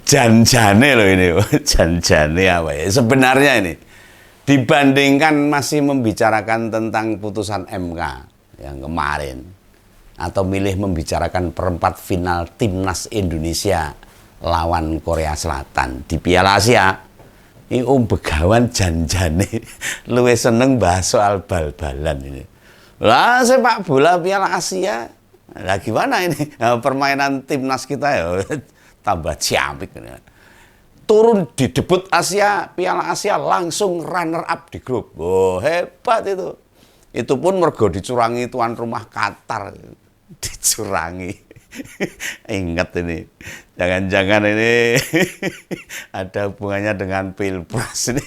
Janjane loh ini, janjane apa ya? Sebenarnya ini dibandingkan masih membicarakan tentang putusan MK yang kemarin atau milih membicarakan perempat final timnas Indonesia lawan Korea Selatan di Piala Asia, ini Begawan janjane luwih seneng bahas soal bal-balan ini. Lah sepak bola Piala Asia, lah gimana ini permainan timnas kita ya tambah ciamik ini. Turun di debut Asia, Piala Asia langsung runner up di grup. Oh, hebat itu. Itu pun mergo dicurangi tuan rumah Qatar. Dicurangi. Ingat ini. Jangan-jangan ini ada hubungannya dengan Pilpres ini.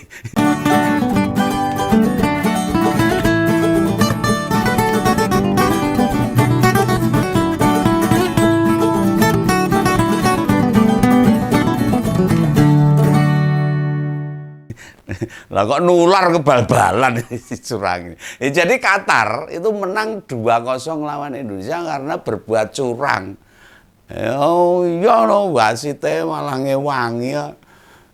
Lah kok nular ke bal-balan dicurangi. Jadi Qatar itu menang 2-0 lawan Indonesia karena berbuat curang. Oh iya no, wasite malah ngewangi ya.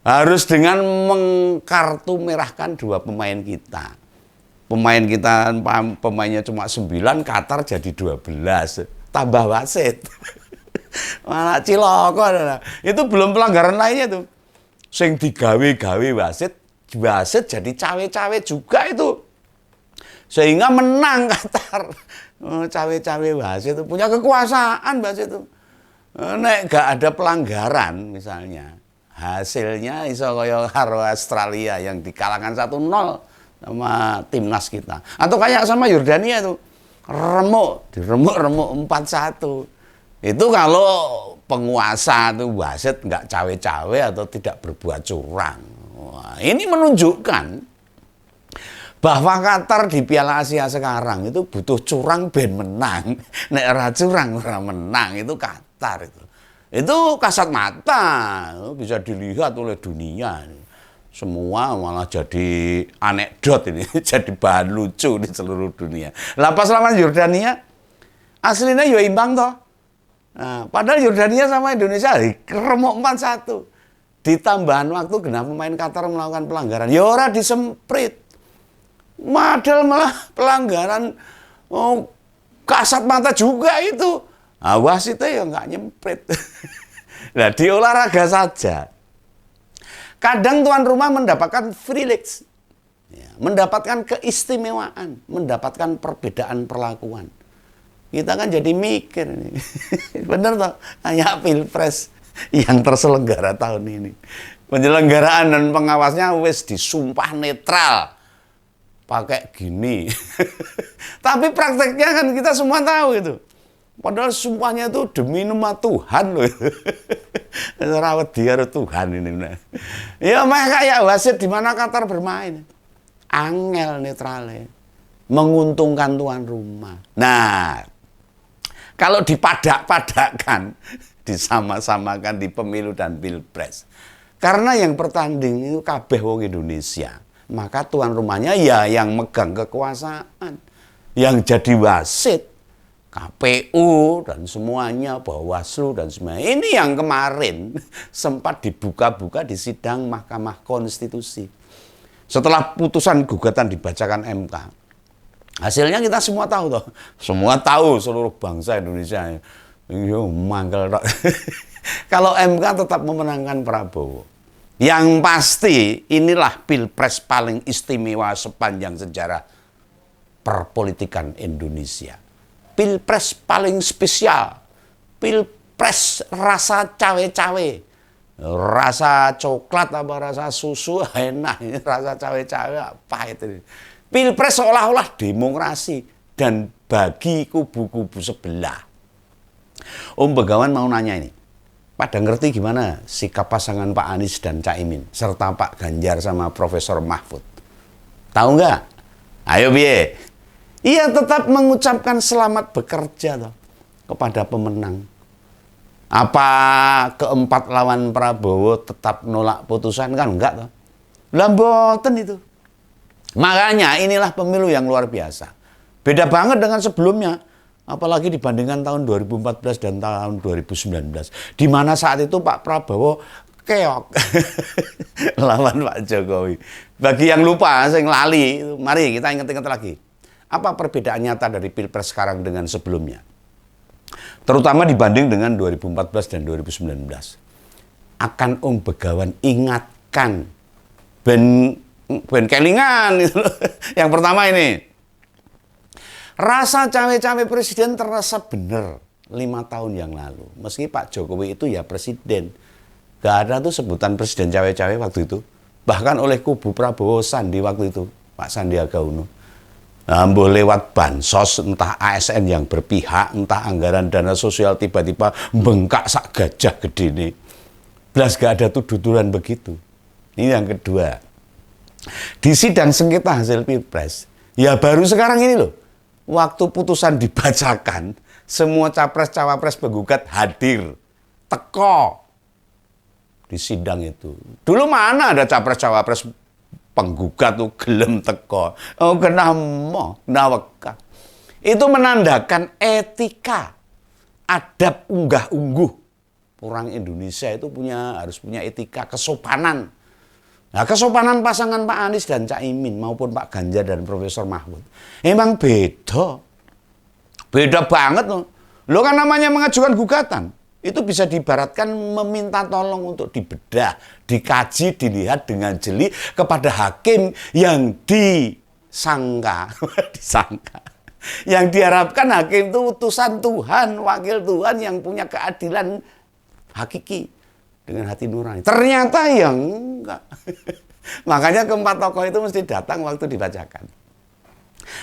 Harus dengan mengkartu merahkan 2 pemain kita. Pemainnya cuma 9, Qatar jadi 12. Tambah wasit. Malah ciloko. Itu belum pelanggaran lainnya tuh. Sing digawe-gawe wasit jadi cawe-cawe juga itu. Sehingga menang Qatar. Cawe-cawe wasit itu punya kekuasaan wasit itu. Nek gak ada pelanggaran misalnya, hasilnya iso kaya karo Australia yang dikalahkan 1-0 sama timnas kita. Atau kayak sama Yordania itu. Diremuk 4-1. Itu kalau penguasa itu wasit nggak cawe-cawe atau tidak berbuat curang. Wah, ini menunjukkan bahwa Qatar di Piala Asia sekarang itu butuh curang ben menang. Nek ora curang ora menang, itu Qatar itu. Itu kasat mata, bisa dilihat oleh dunia. Semua malah jadi anekdot ini, jadi bahan lucu di seluruh dunia. Lah pas lawan Yordania, aslinya ya imbang toh. Nah, padahal Yordania sama Indonesia remuk 4-1. Di tambahan waktu genap pemain Qatar melakukan pelanggaran. Ya ora disemprit. Padahal malah pelanggaran kasat mata juga itu. Wasitnya ya nggak nyemprit. Nah, di olahraga saja. Kadang tuan rumah mendapatkan privilege. Ya, mendapatkan keistimewaan. Mendapatkan perbedaan perlakuan. Kita kan jadi mikir nih. Bener toh? Kayak Pilpres yang terselenggara tahun ini. Penyelenggaraan dan pengawasnya wis disumpah netral. Pakai gini. Tapi prakteknya kan kita semua tahu itu. Padahal sumpahnya itu demi nama Tuhan loh. Rawat dia Tuhan ini. Ya makanya kayak wasit di mana Qatar bermain. Angel netralnya. Menguntungkan tuan rumah. Nah, kalau dipadak-padakkan, disama-samakan di pemilu dan pilpres. Karena yang bertanding itu kabeh wong Indonesia. Maka tuan rumahnya ya yang megang kekuasaan. Yang jadi wasit, KPU dan semuanya, Bawaslu dan semuanya. Ini yang kemarin sempat dibuka-buka di sidang Mahkamah Konstitusi. Setelah putusan gugatan dibacakan MK. Hasilnya kita semua tahu toh. Semua tahu seluruh bangsa Indonesia. Yo mangkel tok. Kalau MK tetap memenangkan Prabowo. Yang pasti inilah pilpres paling istimewa sepanjang sejarah perpolitikan Indonesia. Pilpres paling spesial. Pilpres rasa cawe-cawe. Rasa coklat apa rasa susu enak. Rasa cawe-cawe apa itu. Pilpres seolah-olah demokrasi dan bagi kubu-kubu sebelah. Om Begawan mau nanya ini. Pada ngerti gimana sikap pasangan Pak Anies dan Caimin serta Pak Ganjar sama Profesor Mahfud? Tahu nggak? Ayo biye. Ia tetap mengucapkan selamat bekerja toh, kepada pemenang. Apa keempat lawan Prabowo tetap nolak putusan kan enggak toh? Lah mboten itu. Makanya inilah pemilu yang luar biasa. Beda banget dengan sebelumnya. Apalagi dibandingkan tahun 2014 dan tahun 2019. Di mana saat itu Pak Prabowo keok lawan Pak Jokowi. Bagi yang lupa, yang lali, mari kita ingat-ingat lagi. Apa perbedaan nyata dari Pilpres sekarang dengan sebelumnya? Terutama dibanding dengan 2014 dan 2019. Akan Begawan ingatkan ben kelingan gitu. Yang pertama ini. Rasa cawe-cawe presiden terasa benar 5 tahun yang lalu. Meski Pak Jokowi itu ya presiden. Gak ada tuh sebutan presiden cawe-cawe waktu itu. Bahkan oleh kubu Prabowo Sandi waktu itu, Pak Sandiaga Uno. Boleh lewat bansos, entah ASN yang berpihak, entah anggaran dana sosial tiba-tiba bengkak sak gajah gede ini. Belas gak ada tuduhan begitu. Ini yang kedua. Di sidang sengketa hasil Pilpres, ya baru sekarang ini loh, waktu putusan dibacakan, semua capres-cawapres penggugat hadir, teko di sidang itu. Dulu mana ada capres-cawapres penggugat tuh gelem teko. Oh kena weka. Itu menandakan etika, adab unggah-ungguh. Orang Indonesia itu harus punya etika, kesopanan. Nah, kesopanan pasangan Pak Anies dan Cak Imin maupun Pak Ganjar dan Profesor Mahfud emang beda. Beda banget loh. Lo kan namanya mengajukan gugatan. Itu bisa diibaratkan meminta tolong untuk dibedah, dikaji, dilihat dengan jeli kepada hakim yang disangka. Yang diharapkan hakim itu utusan Tuhan, wakil Tuhan yang punya keadilan hakiki dengan hati nurani. Ternyata yang enggak. Makanya keempat tokoh itu mesti datang waktu dibacakan.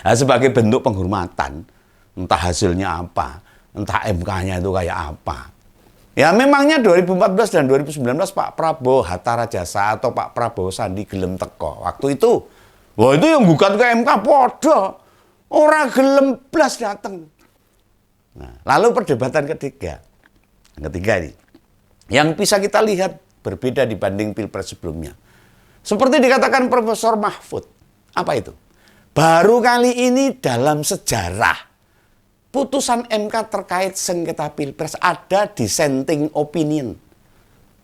Nah, sebagai bentuk penghormatan, entah hasilnya apa, entah MK-nya itu kayak apa. Ya memangnya 2014 dan 2019 Pak Prabowo Hatta Rajasa atau Pak Prabowo Sandi gelem teko. Waktu itu, wah itu yang gugat ke MK podo. Orang gelem blas datang. Nah, lalu perdebatan ketiga ini. Yang bisa kita lihat berbeda dibanding Pilpres sebelumnya. Seperti dikatakan Profesor Mahfud. Apa itu? Baru kali ini dalam sejarah putusan MK terkait sengketa Pilpres ada dissenting opinion.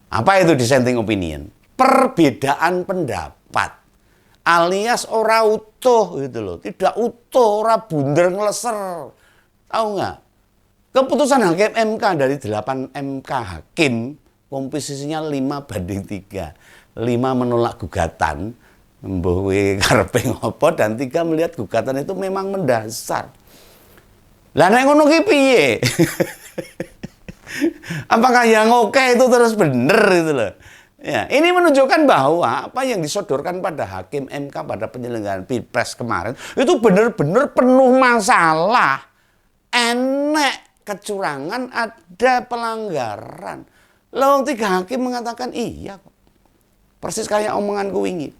Apa itu dissenting opinion? Perbedaan pendapat. Alias ora utuh gitu loh. Tidak utuh, ora bunder ngeleser. Tahu nggak? Keputusan hakim MK dari 8 MK hakim, komposisinya 5-3. 5 menolak gugatan, mbuh karepe ngopo, dan 3 melihat gugatan itu memang mendasar. Lah nek ngono ki piye? Apakah yang oke itu terus benar itu loh. Ya, ini menunjukkan bahwa apa yang disodorkan pada hakim MK pada penyelenggaraan Pilpres kemarin itu benar-benar penuh masalah. Enek kecurangan, ada pelanggaran. Lalu 3 hakim mengatakan iya kok. Persis kayak omonganku wingi.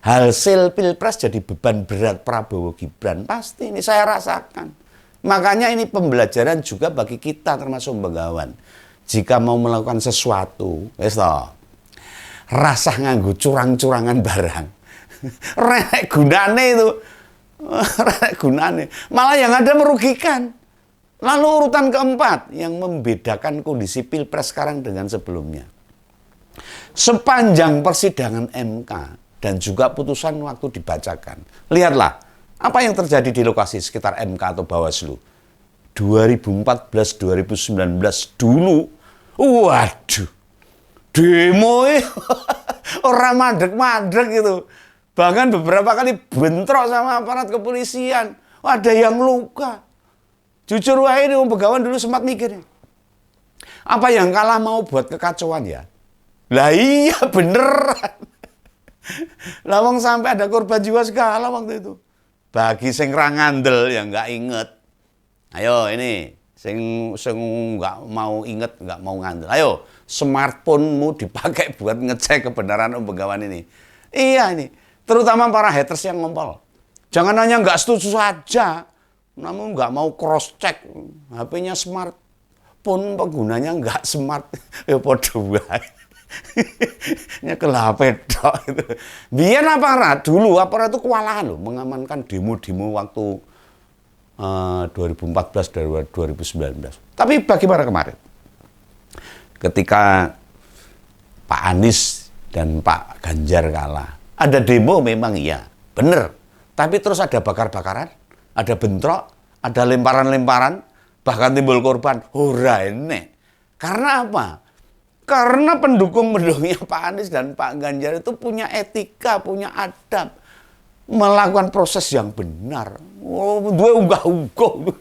Hasil Pilpres jadi beban berat Prabowo Gibran. Pasti ini saya rasakan. Makanya ini pembelajaran juga bagi kita termasuk Begawan. Jika mau melakukan sesuatu, rasa nganggo curang-curangan barang. Renek gunane itu. Renek gunane. Malah yang ada merugikan. Lalu urutan keempat yang membedakan kondisi Pilpres sekarang dengan sebelumnya. Sepanjang persidangan MK dan juga putusan waktu dibacakan. Lihatlah. Apa yang terjadi di lokasi sekitar MK atau Bawaslu? 2014-2019 dulu, waduh, demo orang madrek-madrek gitu. Bahkan beberapa kali bentrok sama aparat kepolisian. Ada yang luka. Jujur wae ini Begawan dulu sempat mikir. Apa yang kalah mau buat kekacauan ya? Lah iya beneran. Lawang sampai ada korban jiwa segala waktu itu. Bagi sing ra ngandel yang nggak inget, ayo ini sing nggak mau inget, nggak mau ngandel, ayo smartphone-mu dipakai buat ngecek kebenaran Begawan ini. Iya ini, terutama para haters yang ngompol. Jangan hanya nggak setuju saja, namun nggak mau cross check, HP-nya smartphone penggunanya nggak smart, ya podo wae. Nyekel HP tok itu. Biar aparat dulu, aparat itu kewalahan loh mengamankan demo-demo waktu 2014 2019. Tapi bagaimana kemarin? Ketika Pak Anies dan Pak Ganjar kalah, ada demo memang iya, bener. Tapi terus ada bakar-bakaran, ada bentrok, ada lemparan-lemparan, bahkan timbul korban. Ora enek. Karena apa? Karena pendukung-pendukungnya Pak Anies dan Pak Ganjar itu punya etika, punya adab, melakukan proses yang benar. Oh, dua unggah-ungguh.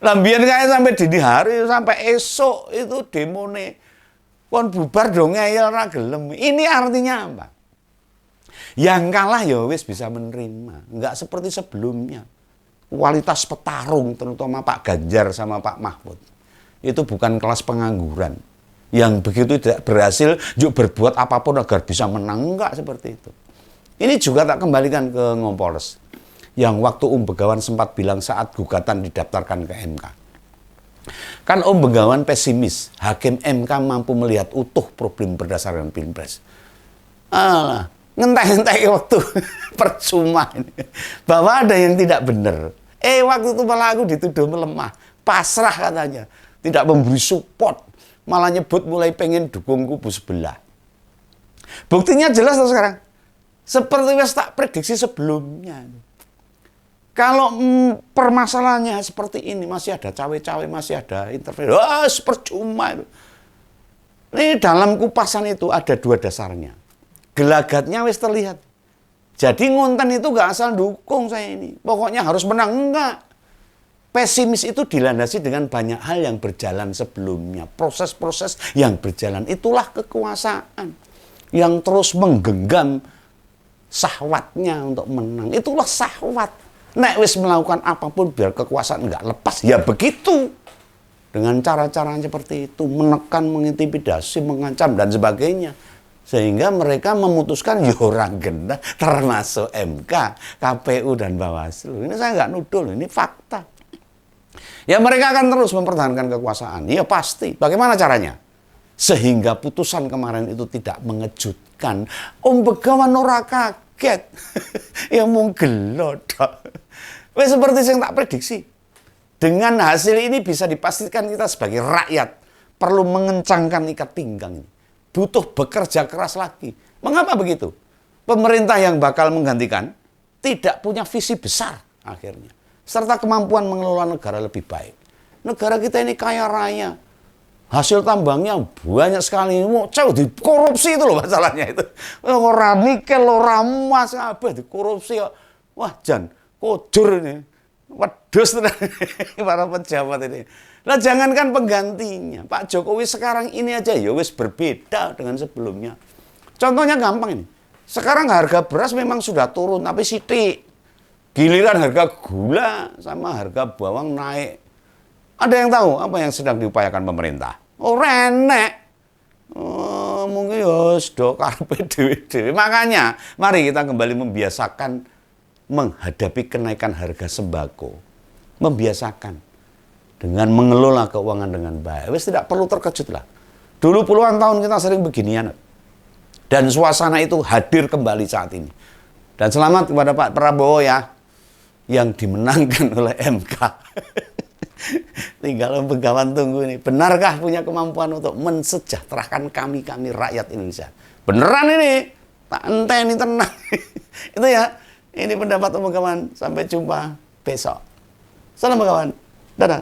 Lambian kayak sampai dini hari, sampai esok itu demone. Kon bubar dong ngeyel ra gelem. Ini artinya apa? Yang kalah ya wis bisa menerima, enggak seperti sebelumnya. Kualitas petarung terutama Pak Ganjar sama Pak Mahfud itu bukan kelas pengangguran yang begitu tidak berhasil juga berbuat apapun agar bisa menang, enggak seperti itu. Ini juga tak kembalikan ke Ngompolres yang waktu Begawan sempat bilang saat gugatan didaftarkan ke MK. Kan Begawan pesimis, hakim MK mampu melihat utuh problem berdasarkan Pilpres. Ngentai-ngentai waktu percuma ini. Bahwa ada yang tidak benar. Waktu itu malah aku dituduh melemah, pasrah katanya, tidak memberi support, malah nyebut mulai pengen dukung kubu sebelah. Buktinya jelas tuh sekarang. Seperti yang tak prediksi sebelumnya. Kalau permasalahannya seperti ini, masih ada cawe-cawe, masih ada intervensi, percuma itu. Ini dalam kupasan itu ada dua dasarnya. Gelagatnya wis terlihat. Jadi ngonten itu gak asal dukung saya ini. Pokoknya harus menang, enggak. Pesimis itu dilandasi dengan banyak hal yang berjalan sebelumnya. Proses-proses yang berjalan, itulah kekuasaan. Yang terus menggenggam syahwatnya untuk menang. Itulah syahwat. Nek wis melakukan apapun biar kekuasaan enggak lepas, ya begitu. Dengan cara-cara seperti itu, menekan, mengintimidasi, mengancam, dan sebagainya. Sehingga mereka memutuskan ya orang gendah, termasuk MK, KPU, dan Bawaslu. Ini saya nggak nuduh, ini fakta. Ya mereka akan terus mempertahankan kekuasaan. Ya pasti. Bagaimana caranya? Sehingga putusan kemarin itu tidak mengejutkan. Begawan ora kaget. Ya mung gelo tok. Wes seperti yang tak prediksi. Dengan hasil ini bisa dipastikan kita sebagai rakyat perlu mengencangkan ikat pinggang ini. Butuh bekerja keras lagi. Mengapa begitu? Pemerintah yang bakal menggantikan tidak punya visi besar akhirnya. Serta kemampuan mengelola negara lebih baik. Negara kita ini kaya raya. Hasil tambangnya banyak sekali. Mau jauh dikorupsi itu loh masalahnya itu. Orang nikel, orang emas, apa dikorupsi. Wah jan, kojur ini. Wedus para pejabat ini. Nah jangankan penggantinya. Pak Jokowi sekarang ini aja ya wis berbeda dengan sebelumnya. Contohnya gampang ini. Sekarang harga beras memang sudah turun tapi sithik. Giliran harga gula sama harga bawang naik. Ada yang tahu apa yang sedang diupayakan pemerintah? Oh renek. Mungkin ya sudah karepe dhewe-dhewe. Makanya mari kita kembali membiasakan menghadapi kenaikan harga sembako. Membiasakan dengan mengelola keuangan dengan baik. Wes tidak perlu terkejut lah. Dulu puluhan tahun kita sering beginian. Dan suasana itu hadir kembali saat ini. Dan selamat kepada Pak Prabowo ya, yang dimenangkan oleh MK. Tinggal Begawan tunggu ini. Benarkah punya kemampuan untuk mensejahterakan kami rakyat Indonesia? Beneran ini. Tak enteni tenang. Itu ya. Ini pendapat Begawan. Sampai jumpa besok. Salam Begawan. Dadah.